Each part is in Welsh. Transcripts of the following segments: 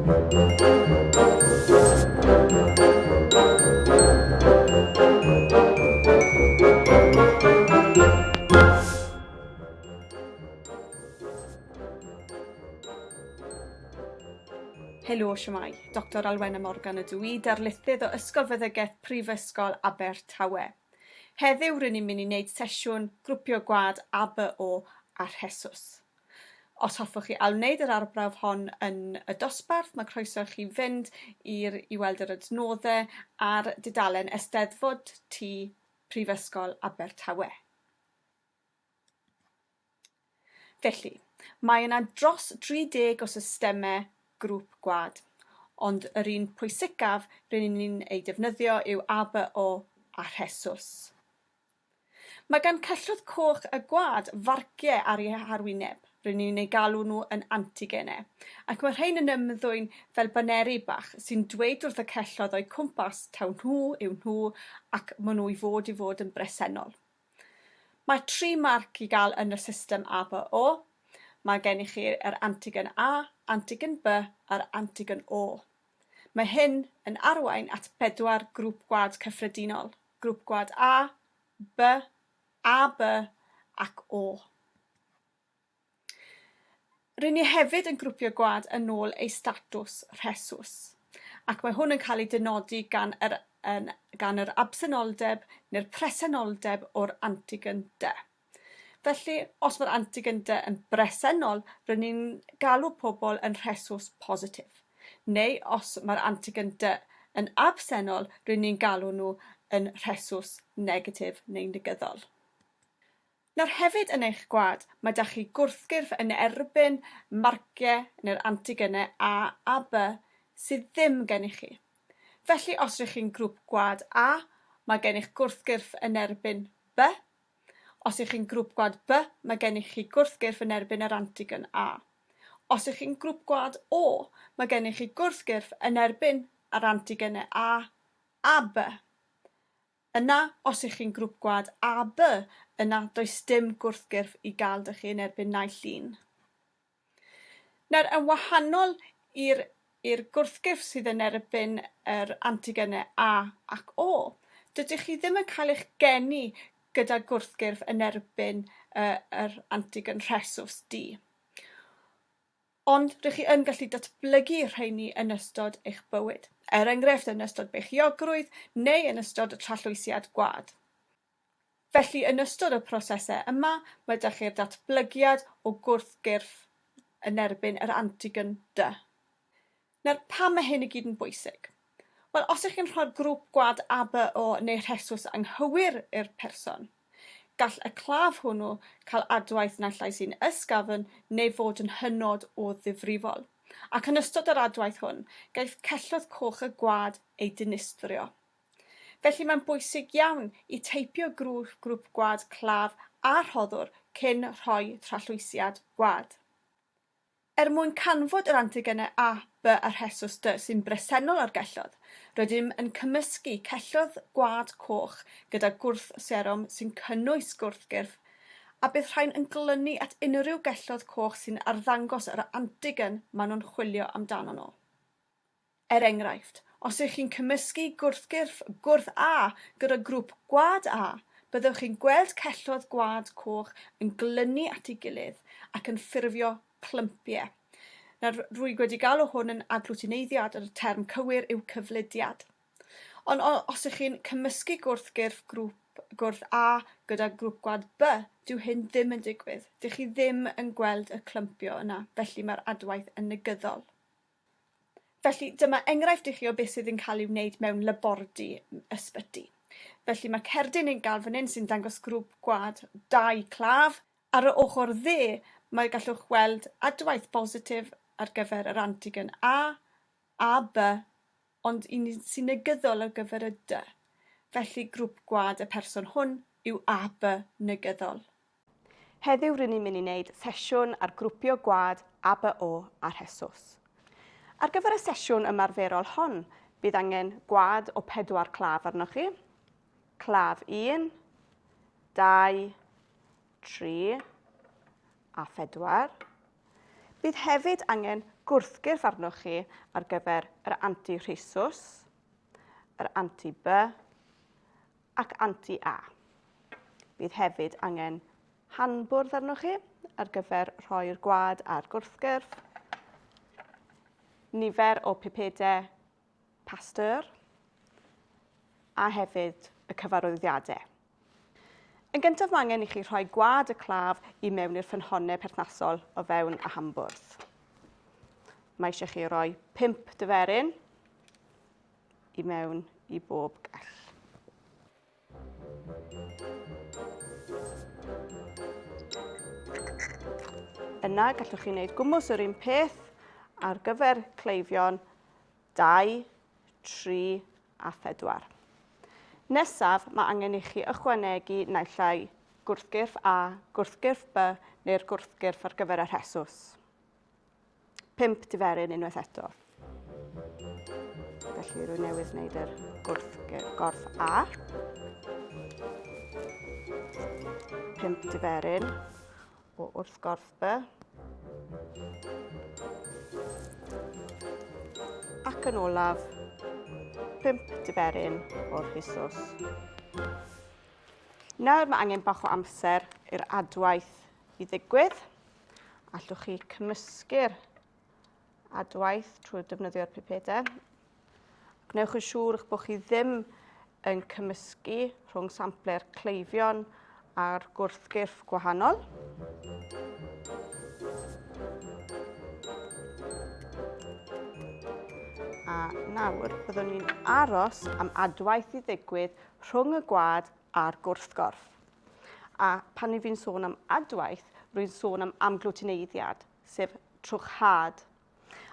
Helo, siamai. Dr Alwena Morgan ydw i, darlithydd o Ysgol Feddygaeth Prifysgol Abertawe. Heddiw rydyn ni'n mynd i wneud sesiwn Grwpio Gwaed ABO a Rhesws. Os hoffwch chi ail wneud yr arbrawf hon yn y dosbarth, mae croeso chi fynd i weld yr adnoddau ar dudalen Eisteddfod T Prifysgol Abertawe. Felly, mae yna dros 30 o systemau grŵp gwad, ond yr un pwysicaf rydyn ni'n ei defnyddio yw ABO a Rhesws. Mae gan celloedd coch y gwad farciau ar eu harwyneb, rydyn ni'n ei galw nhw yn antigenau, ac mae rhain yn ymddwyn fel baneri bach sy'n dweud wrth y celloedd o'i cwmpas taw nhw yw nhw ac maen nhw i fod yn bresennol. Mae 3 marc i gael yn y system ABO. Mae gennych chi yr antigen A, antigen B a'r antigen O. Mae hyn yn arwain at 4 grŵp gwad cyffredinol, grŵp gwad A, B, AB ac O. Rydyn ni hefyd yn grwpio gwad yn ôl ei statws Rhesws, ac mae hwn yn cael ei dynodi gan yr absenoldeb neu'r presenoldeb o'r antigen D. Felly, os mae'r antigen D yn bresennol, rydyn ni'n galw pobl yn Rhesws positif. Neu os mae'r antigen D yn absennol, rydyn ni'n galw nhw yn Rhesws negatif neu'n negyddol. Nawr hefyd yn eich gwad, mae da chi gwrthgyrff yn erbyn marciau neu'r antigenau A a B sydd ddim gennych chi. Felly, os ydych chi'n grŵp gwad A, mae gennych gwrthgyrff yn erbyn B. Os ydych chi'n grŵp gwad B, mae gennych chi gwrthgyrff yn erbyn yr antigen A. Os ydych chi'n grŵp gwad O, mae gennych chi gwrthgyrff yn erbyn yr antigenau A a B. Yna, os ydych chi'n grŵp gwad AB, yna does dim gwrthgyrff i gael dych chi yn erbyn naill un. Nawr, yn wahanol i'r gwrthgyrff sydd yn erbyn yr antigenau A ac O, dydych chi ddim yn cael eich geni gyda gwrthgyrff yn erbyn yr antigen Rhesws D. Ond rydych chi yn gallu datblygu rheini yn ystod eich bywyd, enghraifft yn ystod beichiogrwydd neu yn ystod y trallwysiad gwad. Felly, yn ystod y prosesau yma, mae da chi'r datblygiad o gwrthgyrff yn erbyn yr antigen D. Nawr, pam mae hyn i gyd yn bwysig? Wel, os ydych chi'n rhoi'r grŵp gwad ABO neu Rhesws anghywir i'r person, gall y claf hwnnw cael adwaith naill ai sy'n ysgafn neu fod yn hynod o ddifrifol. Ac yn ystod yr adwaith hwn, gaiff celloedd coch y gwad ei dinistrio. Felly mae'n bwysig iawn i teipio grŵp gwad claf a rhoddwr cyn rhoi trallwysiad gwad. Mwyn canfod yr antigenau A, B a Rhesws D sy'n bresennol ar gelloedd, rydym yn cymysgu celloedd gwad coch gyda gwrth serom sy'n cynnwys gwrthgyrff, a bydd rhain yn glynu at unrhyw gelloedd coch sy'n arddangos yr antigen maen nhw'n chwilio amdano nhw. Enghraifft, os ydych chi'n cymysgu gwrthgyrff gwrth A gyda grŵp gwad A, byddwch chi'n gweld celloedd gwad coch yn glynu at ei gilydd ac yn ffurfio clympiau. Nawr, rwy wedi galw hwn yn aglwtineiddiad, yr term cywir yw cyflidiad. Ond os ydych chi'n cymysgu gwrthgyrff gwrth A gyda grŵp gwad B, dyw hyn ddim yn digwydd. Dych chi ddim yn gweld y clympio yna, felly mae'r adwaith yn negyddol. Felly, dyma enghraifft i chi o beth sydd yn cael ei wneud mewn labordy ysbyty. Felly, mae cerdyn yn gael fan hyn sy'n dangos grŵp gwad 2 claf. Ar y ochr dde, mae gallwch weld adwaith positif ar gyfer yr antigen A B, ond un sy'n negyddol ar gyfer y D. Felly grŵp gwad y person hwn yw AB negyddol. Heddiw rydyn ni'n mynd i wneud sesiwn ar grwpio gwad ABO a Rhesws. Ar gyfer y sesiwn ymarferol hon, bydd angen gwad o 4 claf arnoch chi. Claf 1, 2, 3 a 4. Bydd hefyd angen gwrthgyrff arnoch chi ar gyfer yr anti-Rhesws, yr anti-B ac anti-A. Bydd hefyd angen hanbwrdd arnoch chi ar gyfer rhoi'r gwad a'r gwrthgyrff, nifer o pipedau Pasteur a hefyd y cyfarwyddiadau. Yn gyntaf mae angen i chi rhoi gwad y claf i mewn i'r ffynhonnau perthnasol o fewn y hanbwrdd. Mae eisiau chi roi 5 dyferyn i mewn i bob gell. Yna gallwch chi wneud gwmws yr un peth ar gyfer cleifion 2, 3 a 4. Nesaf, mae angen i chi ychwanegu naill ai gwrthgyrff A, gwrthgyrff B neu'r gwrthgyrff ar gyfer y Rhesws. 5 dyferyn unwaith eto. Felly rwy'n newydd wneud yr gwrthgorff A. 5 dyferyn o wrthgorff B. Ac yn olaf, 5 dyferyn o'r Rhesws. Nawr mae angen bach o amser i'r adwaith i ddigwydd. Allwch chi cymysgu'r adwaith trwy defnyddio'r pipedau. Gnewch yn siŵr eich bod chi ddim yn cymysgu rhwng sample'r cleifion a'r gwrthgyrff gwahanol. A nawr byddwn ni'n aros am adwaith i ddigwydd rhwng y gwad a'r gwrthgorff. A pan fi'n sôn am adwaith, rwy'n sôn am amglwtineiddiad, sef trwchad.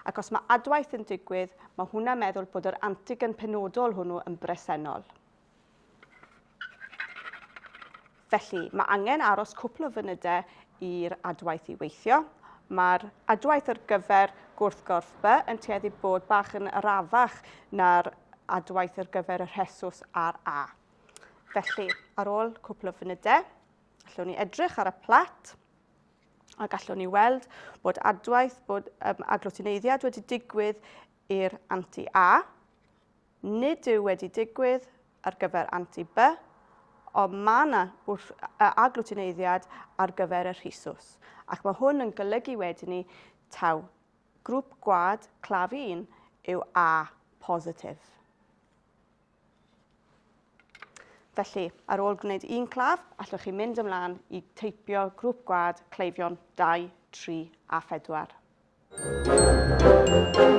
Ac os mae adwaith yn digwydd, mae hwnna'n meddwl bod yr antigen penodol hwnnw yn bresennol. Felly, mae angen aros cwpl o funudau i'r adwaith i weithio. Mae'r adwaith ar gyfer gwrthgorff B yn tueddu bod bach yn arafach na'r adwaith ar gyfer y Rhesws a'r A. Felly, ar ôl cwpl o funudau, allwn ni edrych ar y plat a gallwn ni weld bod agglwtineiddiad wedi digwydd i'r anti-A, nid yw wedi digwydd ar gyfer anti-B, ond mae yna agglwtineiddiad ar gyfer y Rhesws. Ac mae hwn yn golygu wedyn ni taw grŵp gwad claf 1 yw A positif. Felly, ar ôl gwneud un claf, allwch chi mynd ymlaen i teipio grŵp gwad cleifion 2, 3 a 4.